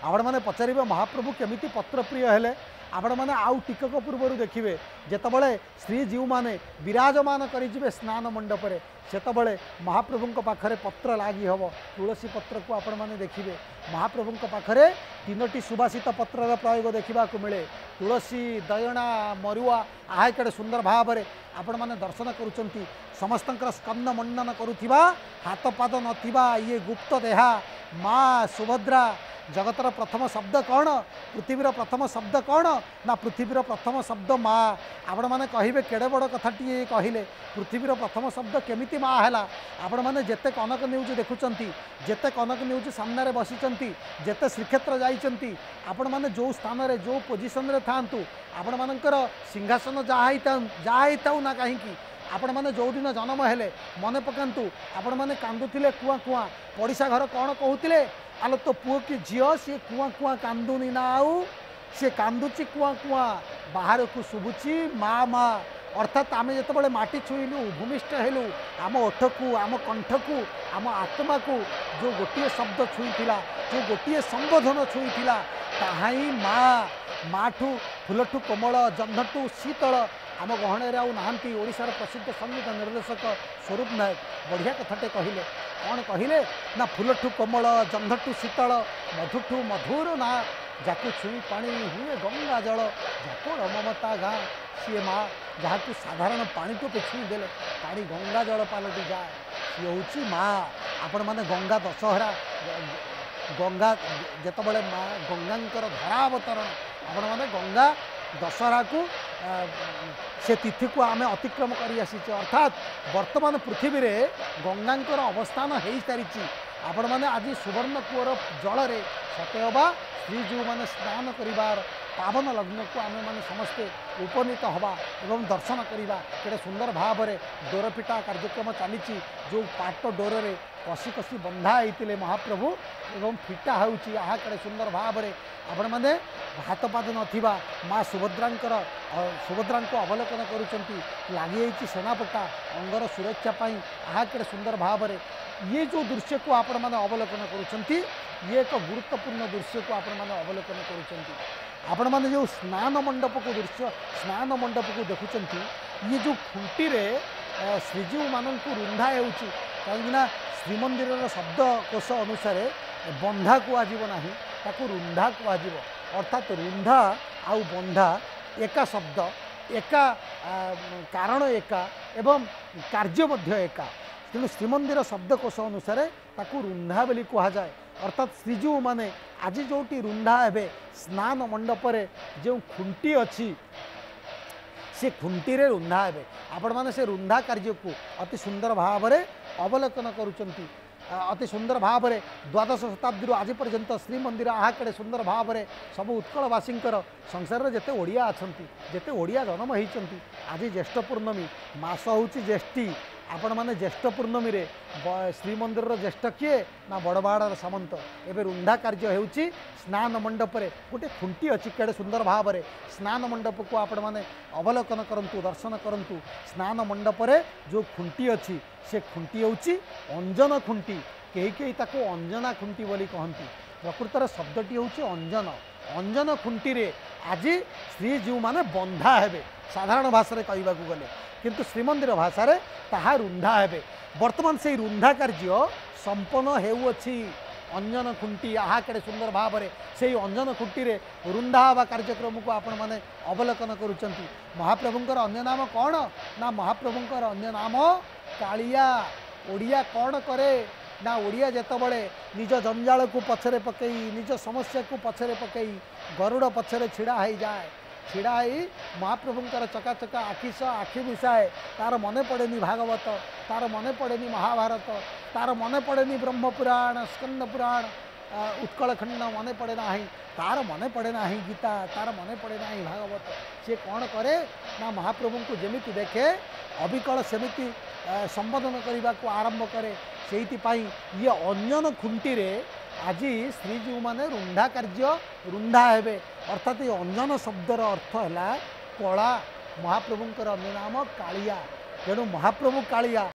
आपण मैंने पचारे महाप्रभु केमिति पत्र प्रिय हेले आपण मैंने आउ टिकक पूर्व देखिए जितेबाला श्रीजीव मैंने विराजमान करेंगे स्नान मंडपे सेतबले महाप्रभु पाखरे पत्र लगी हम तुलसी पत्र को आपण मैंने देखिए महाप्रभु पाखरे तीनोटी सुभाषित पत्रर प्रयोग देखा मिले तुलसी दयणा मरुआ आह केड़े सुंदर भाव में आपण मैंने दर्शन करुँच समस्त स्कंद मंडन करुवा हाथ पाद नथिबा ये गुप्त देहा माँ सुभद्रा जगतर प्रथम शब्द कौन पृथ्वीर प्रथम शब्द कौन ना पृथ्वीर प्रथम शब्द माँ आपण मैंने कहे केड़े बड़ कथाटी कहले पृथ्वीर प्रथम शब्द केमिति माँ है आपण मैंने जिते कनक न्यूज देखुं जिते कनक न्यूज सामने बसी जिते श्रीक्षेत्र जाइंट आपण मैंने जो स्थान रे जो पोजिशन रे था आपण मानकर सिंहासन जहाँ ना कहीं आपण मैंने जो दिन जन्म हेले मन पकातु आपण मैंने कांदुले कुआ कुआ पड़िशा घर कौन कहते आलो तो पुओ की झील सी कुआ कुआ कांदुनी ना आउ सी कांदुची कुआ कुआ बाहर को शुभुची माँ माँ अर्थात आम जो माटी छुईलु भूमिष्ठ हेलु आम ओठ को आम कंठ को आम आत्मा को जो गोटे शब्द छुई जो गोटे संबोधन छुई ताही माँ माठू फुलठू कोमल जन्हठू शीतल आम गहणे आउ नहांती ओडिशार प्रसिद्ध संगीत निर्देशक स्वरूप नायक बढ़िया कथाटे कहले कौन कहले ना फुलठू कोमल जन्हठू शीतल मधुठू मधुर ना जाकू छुई पानी हुए गंगा जल जाको ममता गाँ सी माँ जहाँ साधारण पानी को छुई देले पानी गंगा जल पालटी जाए सी हूँ माँ आपण मैंने गंगा दशहरा गंगा जितेबाला माँ गंगांकर धरावतरण आपण मैंने गंगा दशहरा को से तिथि को आम अतिक्रम कर अर्थात वर्तमान पृथ्वी रे गंगांकर अवस्थान हो सारी आपण मैंने आज सुवर्ण कूअर जल रे सतयबा श्रीजीव मैंने स्नान करिवार पावन लग्न को आम मैंने समस्ते उपनीत हवा एवं दर्शन करवा केड़े सुंदर भाव में डोरपिटा कार्यक्रम चली जो पाट डोर रे कसी कसी बंधा होते महाप्रभु एवं फिटा होची आहा केड़े सुंदर भाव में आपण मैंने हाथ पाद नथिबा माँ सुभद्रा को अवलोकन करुँच लगी सेनापटा अंगर सुरक्षा आहा केड़े सुंदर भाव में ये जो दृश्य को आपण मैंने अवलोकन करुँच ये एक गुरुत्वपूर्ण दृश्य को आपण मैंने अवलोकन करुँच आपण मैंने जो स्नान मंडप को दृश्य स्नान मंडप को देखुंट ये जो खुंटी रे श्रीजीव मान को रुंधा होची कहीं श्रीमंदिर शब्दकोश अनुसार बंधा कहना ताकू रुंधा कह अर्थात रुंधा आउ बंधा एका शब्द एका कारण एका एवं कार्य मध्य एका तेणु श्रीमंदिर शब्दकोश अनुसार ताकू रुंधा बोली कहुए अर्थात श्रीजीव माने आज जोटी रुंधा हे स्नान मंडपरे जो खुंटी अच्छी से खुंटी रे रुंधा हे आपण माने से रुंधा कार्य को अति सुंदर भाव में अवलोकन करुँच अति सुंदर भाव में द्वादश शताब्दी आज पर्यंत श्रीमंदिर आहा केड़े सुंदर भाव में सब उत्कलवासी संसार में जिते ओडिया अच्छा जिते ओडिया जन्म होती आज ज्येष्ठ पूर्णमी मास हूँ ज्येष्ठी आपण मैंने ज्येष्ठ पूर्णमी रे श्रीमंदिर ज्येष्ठ किए ना बड़बाड़ार सामंत एवं रुंधा कार्य होची स्नान मंडपरे गोटे खुंटी अच्छी केड़े सुंदर भाव में स्नान मंडप को आपण मैंने अवलोकन करंतु दर्शन करंतु स्नान मंडपरे जो खुंटी अच्छी से खुंटी होची अंजन खुंटी कई कई ताको अंजना खुंटी बोली कहती प्रकृतर शब्दटी होची अंजन अंजन खुंटी रे आज श्रीजीव माने बंधा हेबे साधारण भाषा कहवा गले किंतु श्रीमंदिर भाषा रे ताहा रुंधा हेबे वर्तमान से रुंधा कार्य संपन्न हेउअछि अंजन खुंटी आहा केड़े सुंदर भाव में से अंजन खुंटी रे रुंधा हवा कार्यक्रम को आपण माने अवलोकन करुचंती महाप्रभुंकर अन्य नाम कौन ना महाप्रभुंकर अन्य नाम कालिया ओडिया कौन करे ना ओडिया जेतबले निज जंजाल को पछरे पकई निज समस्या को पछरे पकई गरुड़ पछरे छिड़ा हो जाए छिड़ा ही महाप्रभुंकर चका चका आखि सह आखि मिसाए तार मने पड़ेनी भागवत तार मने पड़ेनी महाभारत तार मने पड़ेनी ब्रह्म पुराण स्कंद पुराण उत्कल खंड मने पड़े ना तार मने पड़े ना गीता तार मने पड़े ना भागवत सी कौन करे ना महाप्रभु को जमिति देखे अविकल सेमिति संबोधन करने को आरंभ करे से ये अंजन खुंटी रे आज श्रीजीव माने रुंधा कार्य रुंधा हेबे अर्थात ये अंजन शब्दर अर्थ है कला महाप्रभुंकर अन्य नाम कालिया तेणु महाप्रभु कालिया